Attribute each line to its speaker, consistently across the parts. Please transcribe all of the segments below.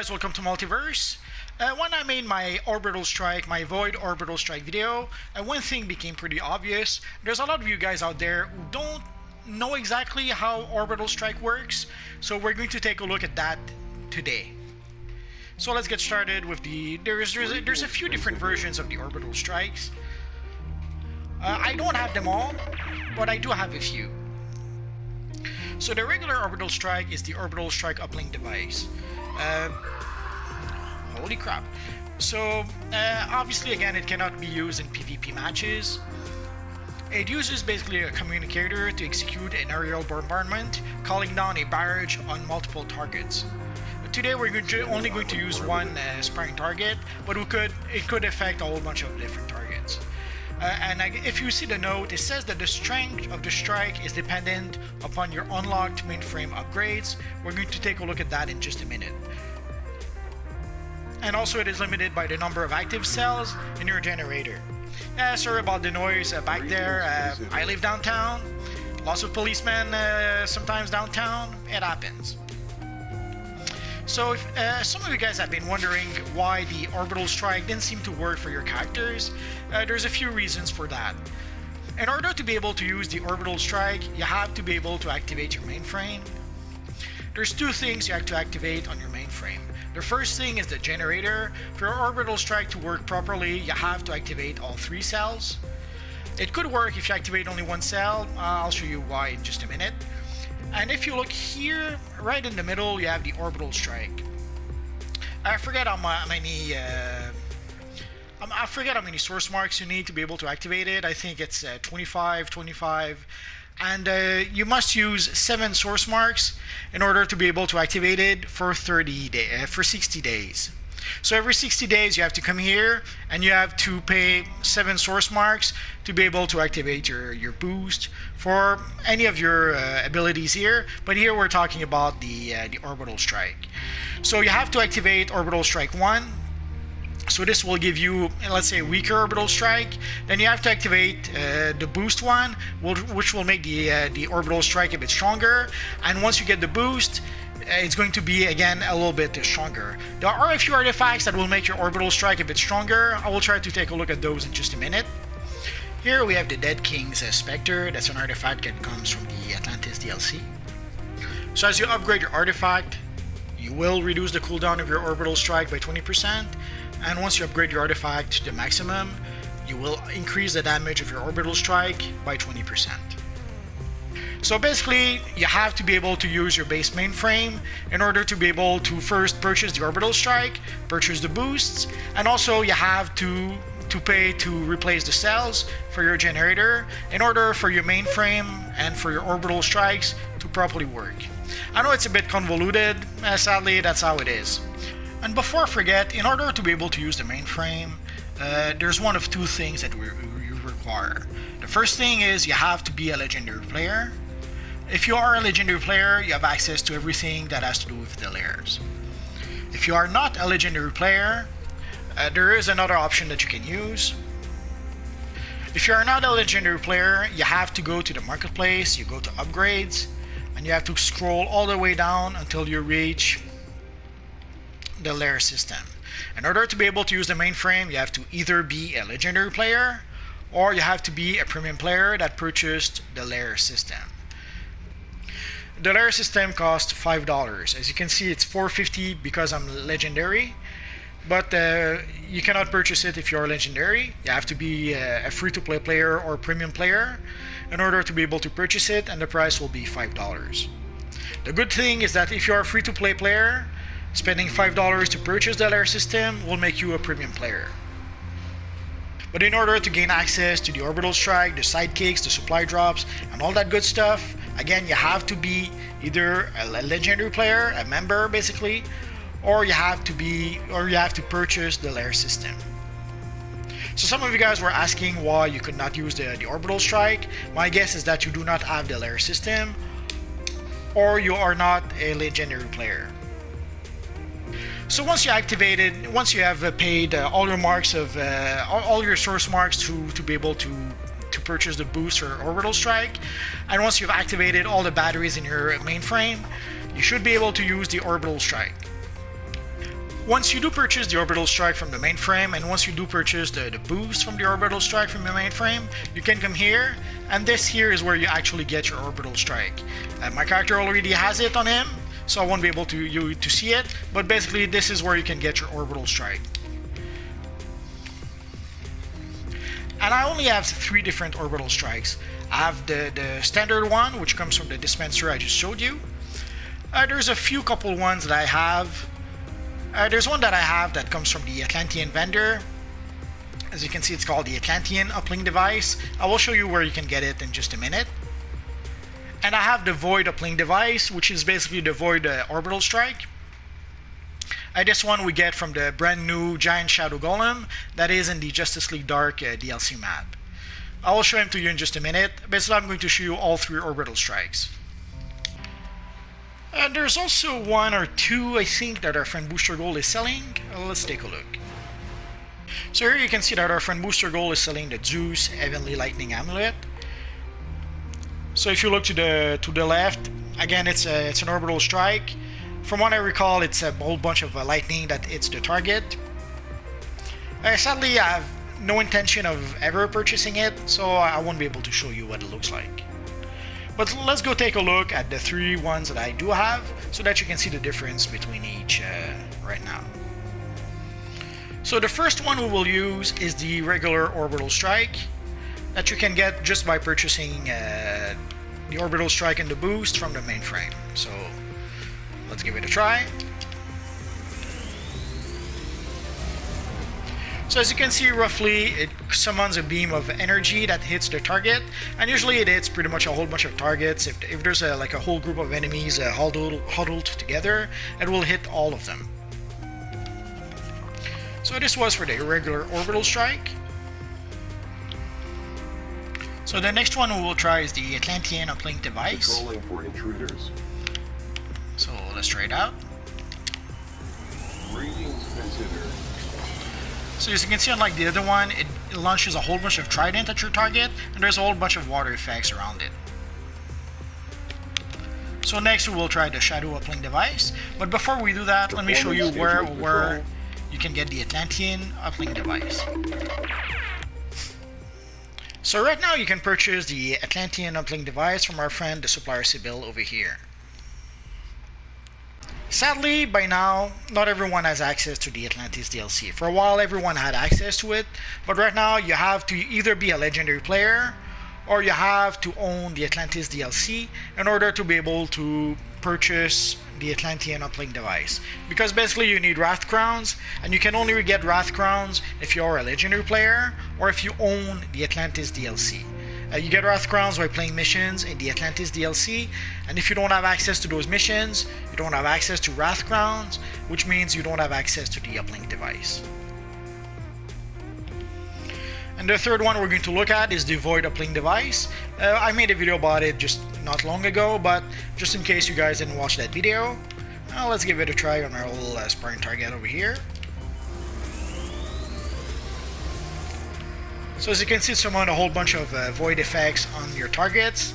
Speaker 1: guys, welcome to Multiverse. When I made my Orbital Strike, my Void Orbital Strike video, one thing became pretty obvious. There's a lot of you guys out there who don't know exactly how Orbital Strike works, so we're going to take a look at that today. So let's get started with there's a few different versions of the Orbital Strikes. I don't have them all, but I do have a few. So the regular Orbital Strike is the Orbital Strike Uplink device. Holy crap. So obviously again it cannot be used in PvP matches. It uses basically a communicator to execute an aerial bombardment, calling down a barrage on multiple targets. Today we're only going to use one sparring target, but it could affect a whole bunch of different targets. If you see the note, it says that the strength of the strike is dependent upon your unlocked mainframe upgrades. We're going to take a look at that in just a minute. And also it is limited by the number of active cells in your generator. Sorry about the noise back there. I live downtown. Lots of policemen sometimes downtown. It happens. So if some of you guys have been wondering why the Orbital Strike didn't seem to work for your characters, there's a few reasons for that. In order to be able to use the Orbital Strike, you have to be able to activate your mainframe. There's two things you have to activate on your mainframe. The first thing is the generator. For your Orbital Strike to work properly, you have to activate all three cells. It could work if you activate only one cell. I'll show you why in just a minute. And if you look here, right in the middle, you have the Orbital Strike. I forget how many source marks you need to be able to activate it. I think it's 25, and you must use 7 source marks in order to be able to activate it for 60 days. So every 60 days you have to come here and you have to pay 7 source marks to be able to activate your boost for any of your abilities here. But here we're talking about the Orbital Strike. So you have to activate Orbital Strike 1. So this will give you, let's say, a weaker Orbital Strike. Then you have to activate the boost one, which will make the Orbital Strike a bit stronger. And once you get the boost, it's going to be again a little bit stronger. There are a few artifacts that will make your Orbital Strike a bit stronger. I will try to take a look at those in just a minute. Here we have the Dead King's Spectre. That's an artifact that comes from the Atlantis DLC. So as you upgrade your artifact, you will reduce the cooldown of your Orbital Strike by 20%. And once you upgrade your artifact to the maximum, you will increase the damage of your Orbital Strike by 20%. So basically, you have to be able to use your base mainframe in order to be able to first purchase the Orbital Strike, purchase the boosts, and also you have to pay to replace the cells for your generator in order for your mainframe and for your Orbital Strikes to properly work. I know it's a bit convoluted, sadly that's how it is. And before I forget, in order to be able to use the mainframe, there's one of two things that you require. The first thing is you have to be a legendary player. If you are a legendary player, you have access to everything that has to do with the layers. If you are not a legendary player, there is another option that you can use. If you are not a legendary player, you have to go to the marketplace, you go to upgrades, and you have to scroll all the way down until you reach the layer system. In order to be able to use the mainframe, you have to either be a legendary player or you have to be a premium player that purchased the layer system. The layer system costs $5. As you can see, it's $4.50 because I'm legendary, but you cannot purchase it if you're legendary. You have to be a free-to-play player or premium player in order to be able to purchase it, and the price will be $5. The good thing is that if you're a free-to-play player, spending $5 to purchase the layer system will make you a premium player. But in order to gain access to the Orbital Strike, the sidekicks, the supply drops, and all that good stuff, again, you have to be either a legendary player, a member basically, or you have to purchase the layer system. So some of you guys were asking why you could not use the Orbital Strike. My guess is that you do not have the layer system, or you are not a legendary player. So once you have paid all your marks of all your source marks to be able to purchase the boost or Orbital Strike, and once you've activated all the batteries in your mainframe, you should be able to use the Orbital Strike. Once you do purchase the Orbital Strike from the mainframe, and once you do purchase the boost from the Orbital Strike from the mainframe, you can come here, and this here is where you actually get your Orbital Strike. My character already has it on him, so I won't be able to see it, but basically this is where you can get your Orbital Strike. And I only have 3 different Orbital Strikes. I have the standard one, which comes from the dispenser I just showed you. There's a few couple ones that I have. There's one that I have that comes from the Atlantean vendor. As you can see, it's called the Atlantean Uplink device. I will show you where you can get it in just a minute. And I have the Void Uplink device, which is basically the Void Orbital Strike. This one we get from the brand new Giant Shadow Golem that is in the Justice League Dark DLC map. I will show him to you in just a minute. Basically, I'm going to show you all 3 Orbital Strikes. And there's also 1 or 2, I think, that our friend Booster Gold is selling. Let's take a look. So here you can see that our friend Booster Gold is selling the Zeus Heavenly Lightning Amulet. So if you look to the left, again, it's an Orbital Strike. From what I recall, it's a whole bunch of lightning that hits the target. Sadly, I have no intention of ever purchasing it, so I won't be able to show you what it looks like. But let's go take a look at the 3 ones that I do have, so that you can see the difference between each right now. So the first one we will use is the regular Orbital Strike that you can get just by purchasing the Orbital Strike and the boost from the mainframe. So let's give it a try. So as you can see, roughly it summons a beam of energy that hits the target, and usually it hits pretty much a whole bunch of targets. If there's like a whole group of enemies huddled together, it will hit all of them. So this was for the regular Orbital Strike. So the next one we will try is the Atlantean Uplink device.
Speaker 2: Controlling for intruders.
Speaker 1: So let's try it out.
Speaker 2: Readings considered.
Speaker 1: So as you can see, unlike the other one, it launches a whole bunch of trident at your target, and there's a whole bunch of water effects around it. So next we will try the Shadow Uplink device, but before we do that, let me show you where you can get the Atlantean Uplink device. So right now you can purchase the Atlantean Uplink device from our friend the supplier Sibyl over here. Sadly, by now, not everyone has access to the Atlantis DLC. For a while, everyone had access to it, but right now you have to either be a legendary player or you have to own the Atlantis DLC in order to be able to purchase the Atlantean Uplink device. Because basically you need Wrath Crowns, and you can only get Wrath Crowns if you're a legendary player or if you own the Atlantis DLC. You get Wrath Crowns by playing missions in the Atlantis DLC, and if you don't have access to those missions, you don't have access to Wrath Crowns, which means you don't have access to the Uplink device. And the third one we're going to look at is the Void Uplink device. I made a video about it just not long ago, but just in case you guys didn't watch that video, let's give it a try on our little sparring target over here. So as you can see, summon a whole bunch of void effects on your targets,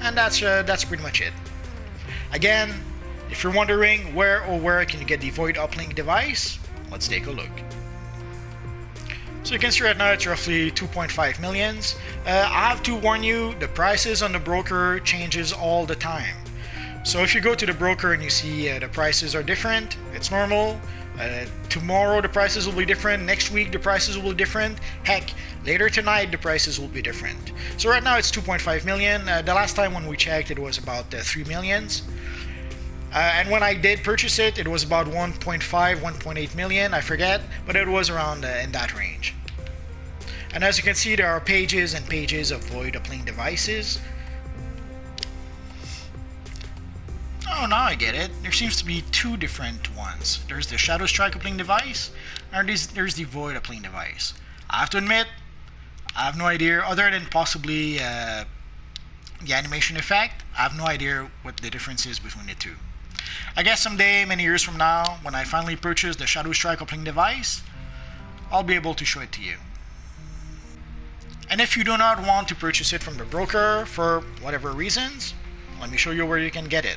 Speaker 1: and that's pretty much it. Again, if you're wondering where can you get the Void Uplink device, let's take a look. So you can see right now it's roughly 2.5 millions. I have to warn you, the prices on the broker changes all the time. So if you go to the broker and you see the prices are different, it's normal. Tomorrow the prices will be different, next week the prices will be different, heck, later tonight the prices will be different. So right now it's 2.5 million, the last time when we checked it was about 3 millions. And when I did purchase it, it was about 1.5, 1.8 million, I forget, but it was around in that range. And as you can see, there are pages and pages of Void Uplink devices. Oh, now I get it. There seems to be 2 different ones. There's the Shadow Strike Uplink device, and there's the Void Uplink device. I have to admit, I have no idea, other than possibly the animation effect, I have no idea what the difference is between the 2. I guess someday, many years from now, when I finally purchase the Shadow Strike Uplink device, I'll be able to show it to you. And if you do not want to purchase it from the broker for whatever reasons, let me show you where you can get it.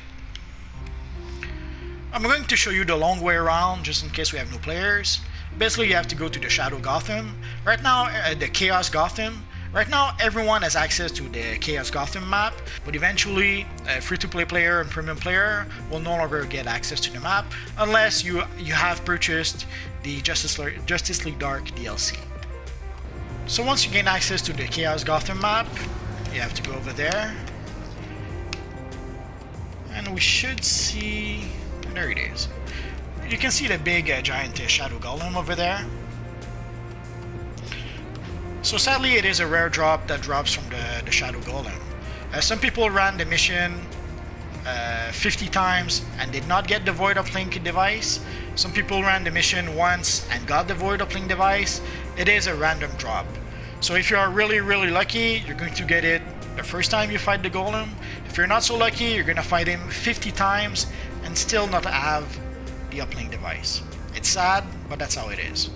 Speaker 1: I'm going to show you the long way around just in case we have no players. Basically, you have to go to the Shadow Gotham. Right now, the Chaos Gotham. Right now, everyone has access to the Chaos Gotham map, but eventually, a free-to-play player and premium player will no longer get access to the map unless you have purchased the Justice League Dark DLC. So once you gain access to the Chaos Gotham map, you have to go over there. And we should see... there it is. You can see the big giant Shadow Golem over there. So sadly, it is a rare drop that drops from the Shadow Golem. Some people ran the mission 50 times and did not get the Void Uplink device. Some people ran the mission once and got the Void Uplink device. It is a random drop. So if you are really lucky, you're going to get it the first time you fight the Golem. If you're not so lucky, you're going to fight him 50 times and still not have the Uplink device. It's sad, but that's how it is.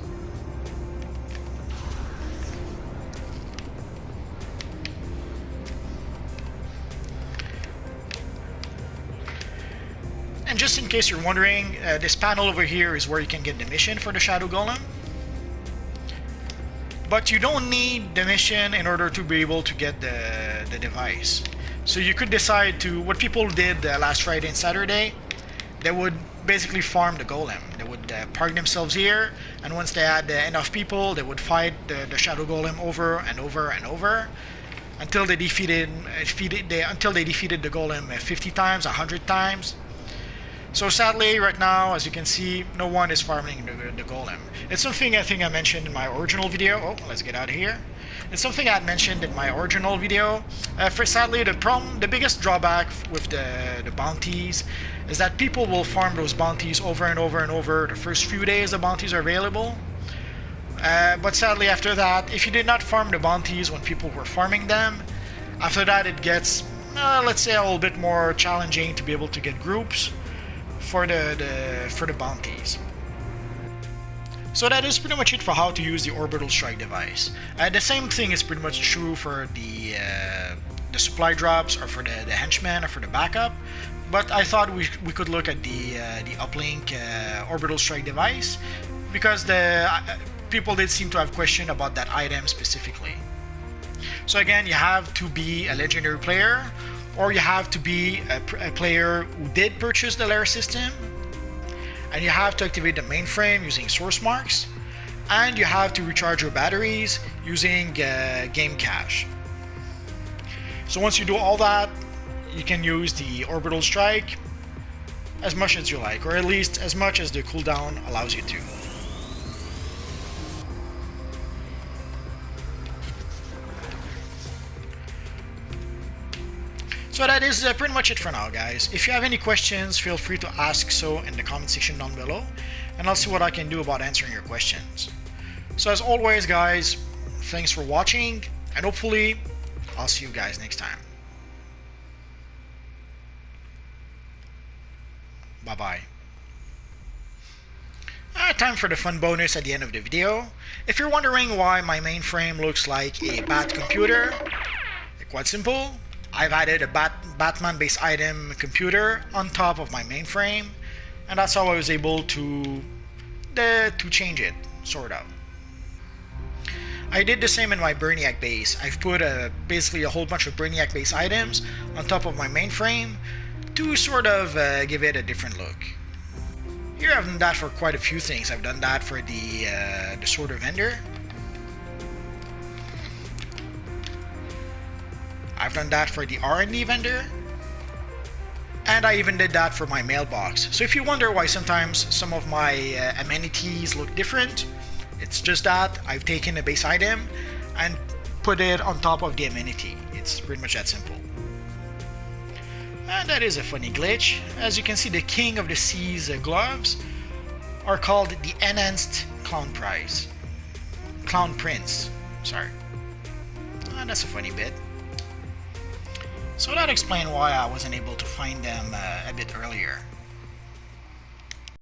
Speaker 1: And just in case you're wondering, this panel over here is where you can get the mission for the Shadow Golem. But you don't need the mission in order to be able to get the device. So you could decide to, what people did last Friday and Saturday, they would basically farm the Golem. They would park themselves here, and once they had enough people, they would fight the Shadow Golem over and over and over until they defeated the Golem 50 times, 100 times. So sadly, right now, as you can see, no one is farming the Golem. It's something I think I mentioned in my original video. Oh, let's get out of here. It's something I had mentioned in my original video. Sadly, the biggest drawback with the bounties is that people will farm those bounties over and over and over the first few days the bounties are available. But sadly, after that, if you did not farm the bounties when people were farming them, after that it gets, let's say, a little bit more challenging to be able to get groups for the bounties. So that is pretty much it for how to use the Orbital Strike device. The same thing is pretty much true for the supply drops or for the henchmen or for the backup. But I thought we could look at the Uplink Orbital Strike device because the people did seem to have questioned about that item specifically. So again, you have to be a legendary player, or you have to be a player who did purchase the layer system, and you have to activate the mainframe using source marks, and you have to recharge your batteries using game cache. So once you do all that, you can use the Orbital Strike as much as you like, or at least as much as the cooldown allows you to. So that is pretty much it for now, guys. If you have any questions, feel free to ask so in the comment section down below, and I'll see what I can do about answering your questions. So as always, guys, thanks for watching, and hopefully I'll see you guys next time. Bye-bye. Time for the fun bonus at the end of the video. If you're wondering why my mainframe looks like a bat computer, quite simple. I've added a Batman-based item computer on top of my mainframe, and that's how I was able to change it, sort of. I did the same in my Brainiac base. I've put basically a whole bunch of Brainiac-based items on top of my mainframe to sort of give it a different look. Here I've done that for quite a few things. I've done that for the sort of vendor. I've done that for the R&D vendor, and I even did that for my mailbox. So if you wonder why sometimes some of my amenities look different, it's just that I've taken a base item and put it on top of the amenity. It's pretty much that simple. And that is a funny glitch. As you can see, the King of the Seas gloves are called the Enhanced Clown Prince. Sorry. That's a funny bit. So that explains why I wasn't able to find them a bit earlier.